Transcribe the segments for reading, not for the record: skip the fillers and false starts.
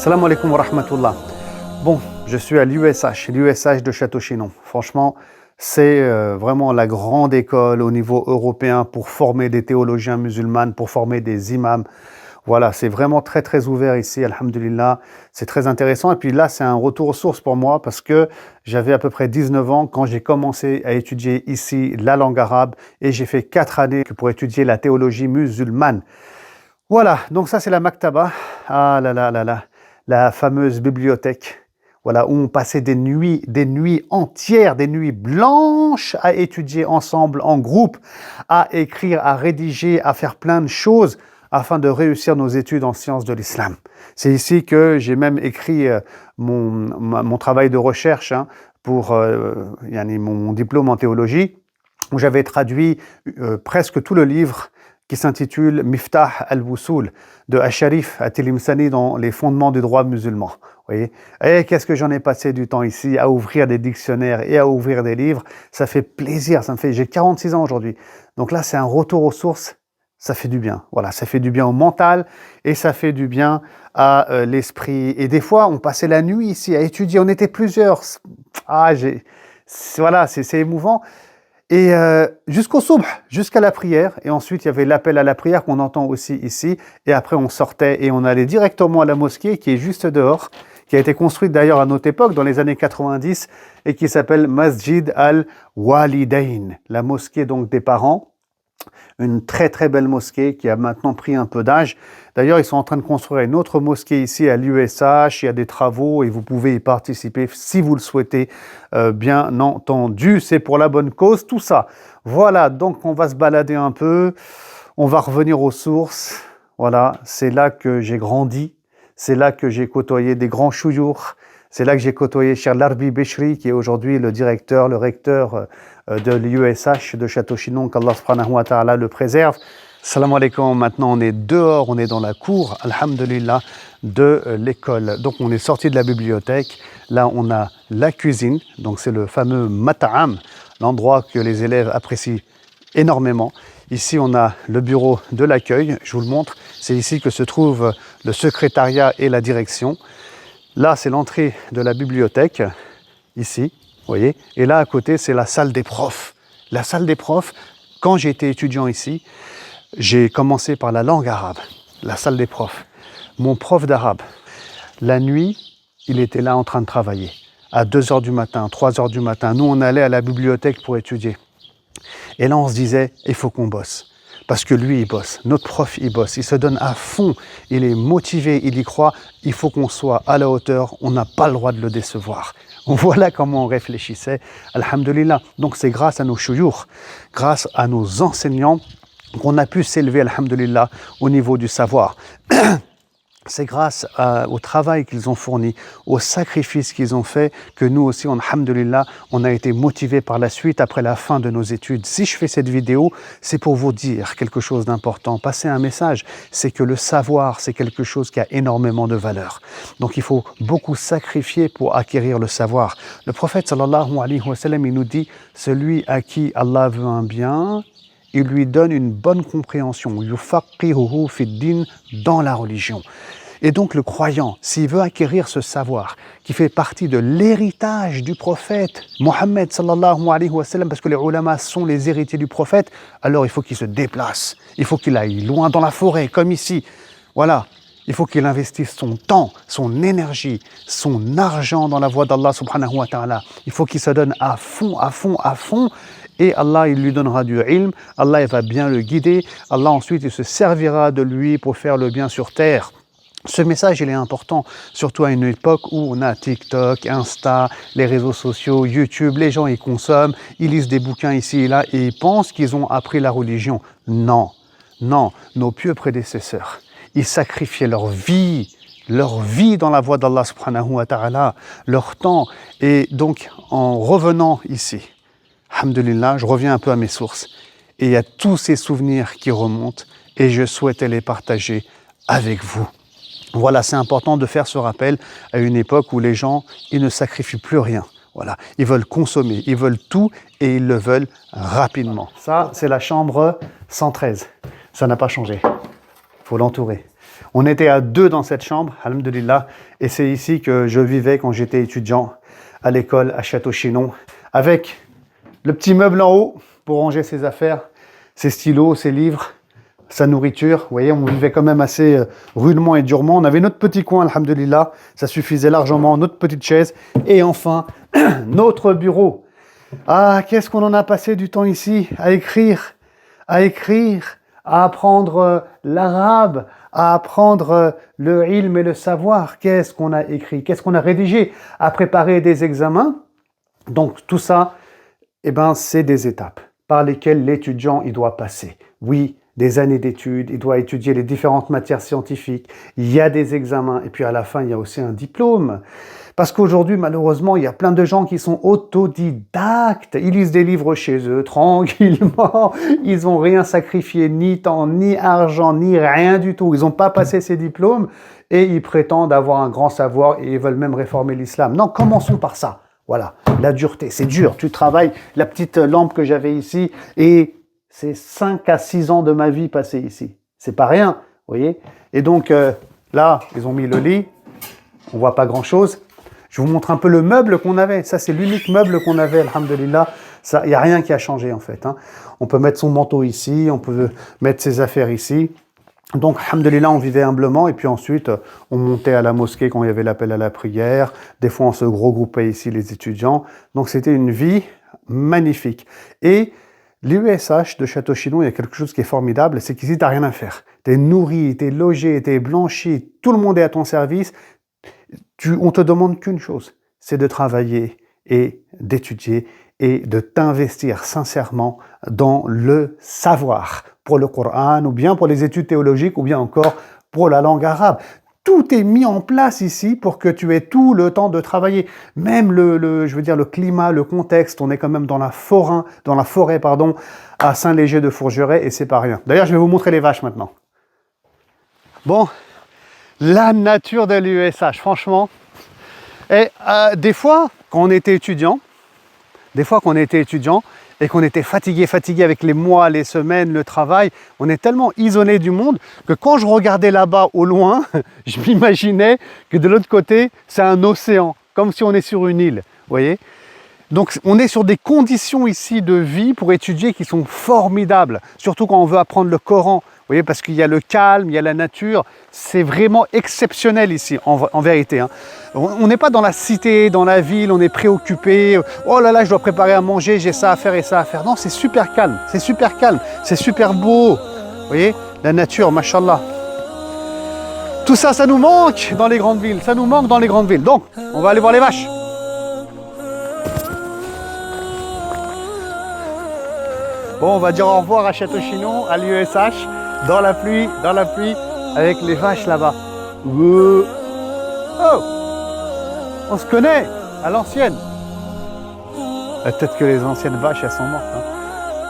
Salam alaikum wa rahmatullah. Bon, je suis à l'USH de Château-Chinon. Franchement, c'est vraiment la grande école au niveau européen pour former des théologiens musulmans, pour former des imams. Voilà, c'est vraiment très ouvert ici, alhamdulillah. C'est très intéressant. Et puis là, c'est un retour aux sources pour moi parce que j'avais à peu près 19 ans quand j'ai commencé à étudier ici la langue arabe et j'ai fait 4 années pour étudier la théologie musulmane. Voilà, donc ça c'est la maktaba. Ah là là là là, la fameuse bibliothèque. Voilà, où on passait des nuits entières, des nuits blanches à étudier ensemble, en groupe, à écrire, à rédiger, à faire plein de choses afin de réussir nos études en sciences de l'islam. C'est ici que j'ai même écrit mon travail de recherche pour mon diplôme en théologie, où j'avais traduit presque tout le livre qui s'intitule Miftah al-Wusul de Asharif at-Tilimsani dans les fondements du droit musulman. Voyez, et qu'est-ce que j'en ai passé du temps ici à ouvrir des dictionnaires et à ouvrir des livres. Ça fait plaisir, j'ai 46 ans aujourd'hui. Donc là, c'est un retour aux sources, ça fait du bien. Voilà, ça fait du bien au mental et ça fait du bien à l'esprit. Et des fois, on passait la nuit ici à étudier, on était plusieurs. Voilà, c'est émouvant. Et jusqu'au soubh, jusqu'à la prière. Et ensuite, il y avait l'appel à la prière qu'on entend aussi ici. Et après, on sortait et on allait directement à la mosquée qui est juste dehors, qui a été construite d'ailleurs à notre époque, dans les années 90, et qui s'appelle Masjid al-Walidain, la mosquée donc des parents. Une très belle mosquée qui a maintenant pris un peu d'âge. D'ailleurs, ils sont en train de construire une autre mosquée ici à l'USH. Il y a des travaux et vous pouvez y participer si vous le souhaitez, bien entendu. C'est pour la bonne cause, tout ça. Voilà, donc on va se balader un peu. On va revenir aux sources. Voilà, c'est là que j'ai grandi. C'est là que j'ai côtoyé des grands chouyours. C'est là que j'ai côtoyé Cheikh Larbi Bechri, qui est aujourd'hui le directeur, le recteur de l'USH de Château-Chinon, qu'Allah subhanahu wa ta'ala le préserve. Salam alaikum, maintenant on est dehors, on est dans la cour, alhamdulillah, de l'école. Donc on est sorti de la bibliothèque, là on a la cuisine, donc c'est le fameux mat'am, l'endroit que les élèves apprécient énormément. Ici on a le bureau de l'accueil, je vous le montre, c'est ici que se trouve le secrétariat et la direction. Là, c'est l'entrée de la bibliothèque, ici, vous voyez. Et là, à côté, c'est la salle des profs. La salle des profs, quand j'ai été étudiant ici, j'ai commencé par la langue arabe, la salle des profs. Mon prof d'arabe, la nuit, il était là en train de travailler. À 2h du matin, 3h du matin, nous, on allait à la bibliothèque pour étudier. Et là, on se disait, il faut qu'on bosse. Parce que lui, il bosse, notre prof, il bosse, il se donne à fond, il est motivé, il y croit, il faut qu'on soit à la hauteur, on n'a pas le droit de le décevoir. Voilà comment on réfléchissait, alhamdulillah. Donc c'est grâce à nos chouyours, grâce à nos enseignants, qu'on a pu s'élever, alhamdulillah, au niveau du savoir. C'est grâce au travail qu'ils ont fourni, au sacrifice qu'ils ont fait, que nous aussi, alhamdulillah, on a été motivés par la suite après la fin de nos études. Si je fais cette vidéo, c'est pour vous dire quelque chose d'important, passer un message, c'est que le savoir, c'est quelque chose qui a énormément de valeur. Donc il faut beaucoup sacrifier pour acquérir le savoir. Le prophète sallallahu alayhi wa sallam, il nous dit, celui à qui Allah veut un bien, il lui donne une bonne compréhension, yufaqihuhu fid-din, dans la religion. Et donc le croyant, s'il veut acquérir ce savoir qui fait partie de l'héritage du prophète Mohammed sallallahu alayhi wa sallam, parce que les ulama sont les héritiers du prophète, alors il faut qu'il se déplace, il faut qu'il aille loin dans la forêt, comme ici. Voilà, il faut qu'il investisse son temps, son énergie, son argent dans la voie d'Allah subhanahu wa ta'ala. Il faut qu'il se donne à fond, et Allah, il lui donnera du ilm, Allah, il va bien le guider, Allah, ensuite, il se servira de lui pour faire le bien sur terre. Ce message, il est important, surtout à une époque où on a TikTok, Insta, les réseaux sociaux, YouTube, les gens, ils consomment, ils lisent des bouquins ici et là, et ils pensent qu'ils ont appris la religion. Non, nos pieux prédécesseurs, ils sacrifiaient leur vie dans la voie d'Allah subhanahu wa ta'ala, leur temps, et donc, en revenant ici, alhamdulillah, je reviens un peu à mes sources. Et il y a tous ces souvenirs qui remontent et je souhaitais les partager avec vous. Voilà, c'est important de faire ce rappel à une époque où les gens, ils ne sacrifient plus rien. Voilà, ils veulent consommer, ils veulent tout et ils le veulent rapidement. Ça, c'est la chambre 113. Ça n'a pas changé. Il faut l'entourer. On était à 2 dans cette chambre, alhamdoulilah, et c'est ici que je vivais quand j'étais étudiant à l'école à Château-Chinon, avec le petit meuble en haut pour ranger ses affaires, ses stylos, ses livres, sa nourriture. Vous voyez, on vivait quand même assez rudement et durement. On avait notre petit coin, alhamdoulilah, ça suffisait largement, notre petite chaise, et enfin, notre bureau. Ah, qu'est-ce qu'on en a passé du temps ici à écrire, à apprendre l'arabe, à apprendre le ilm et le savoir. Qu'est-ce qu'on a écrit, qu'est-ce qu'on a rédigé, à préparer des examens. Donc tout ça, eh ben, c'est des étapes par lesquelles l'étudiant il doit passer. Oui, des années d'études, il doit étudier les différentes matières scientifiques, il y a des examens, et puis à la fin, il y a aussi un diplôme. Parce qu'aujourd'hui, malheureusement, il y a plein de gens qui sont autodidactes. Ils lisent des livres chez eux, tranquillement. Ils n'ont rien sacrifié, ni temps, ni argent, ni rien du tout. Ils n'ont pas passé ces diplômes et ils prétendent avoir un grand savoir et ils veulent même réformer l'islam. Non, commençons par ça. Voilà, la dureté, c'est dur. Tu travailles, la petite lampe que j'avais ici, et c'est 5 à 6 ans de ma vie passée ici. C'est pas rien, vous voyez. Et donc, là, ils ont mis le lit. On voit pas grand-chose. Je vous montre un peu le meuble qu'on avait. Ça, c'est l'unique meuble qu'on avait, alhamdoulilah. Il n'y a rien qui a changé, en fait. Hein. On peut mettre son manteau ici, on peut mettre ses affaires ici. Donc, alhamdoulilah, on vivait humblement. Et puis ensuite, on montait à la mosquée quand il y avait l'appel à la prière. Des fois, on se regroupait ici, les étudiants. Donc, c'était une vie magnifique. Et l'USH de Château-Chinon, il y a quelque chose qui est formidable, c'est qu'ici, tu n'as rien à faire. Tu es nourri, tu es logé, tu es blanchi, tout le monde est à ton service. On te demande qu'une chose, c'est de travailler et d'étudier et de t'investir sincèrement dans le savoir pour le Coran ou bien pour les études théologiques ou bien encore pour la langue arabe. Tout est mis en place ici pour que tu aies tout le temps de travailler. Même le climat, le contexte, on est quand même dans la forêt, à Saint-Léger de Fourgeret et c'est pas rien. D'ailleurs, je vais vous montrer les vaches maintenant. Bon. La nature de l'USH, franchement. Et des fois, quand on était étudiant, et qu'on était fatigué avec les mois, les semaines, le travail, on est tellement isolé du monde que quand je regardais là-bas au loin, je m'imaginais que de l'autre côté, c'est un océan, comme si on est sur une île, vous voyez. Donc on est sur des conditions ici de vie pour étudier qui sont formidables, surtout quand on veut apprendre le Coran. Vous voyez, parce qu'il y a le calme, il y a la nature, c'est vraiment exceptionnel ici, en vérité. Hein. On n'est pas dans la cité, dans la ville, on est préoccupé. Oh là là, je dois préparer à manger, j'ai ça à faire et ça à faire. Non, c'est super calme, c'est super beau. Vous voyez, la nature, mashallah. Tout ça, ça nous manque dans les grandes villes, Donc, on va aller voir les vaches. Bon, on va dire au revoir à Château-Chinon, à l'USH. Dans la pluie, avec les vaches là-bas. Oh, on se connaît, à l'ancienne. Peut-être que les anciennes vaches, elles sont mortes. Hein.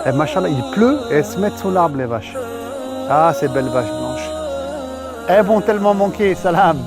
Et machallah, il pleut et elles se mettent sous l'arbre, les vaches. Ah, ces belles vaches blanches. Elles vont tellement manquer, salam.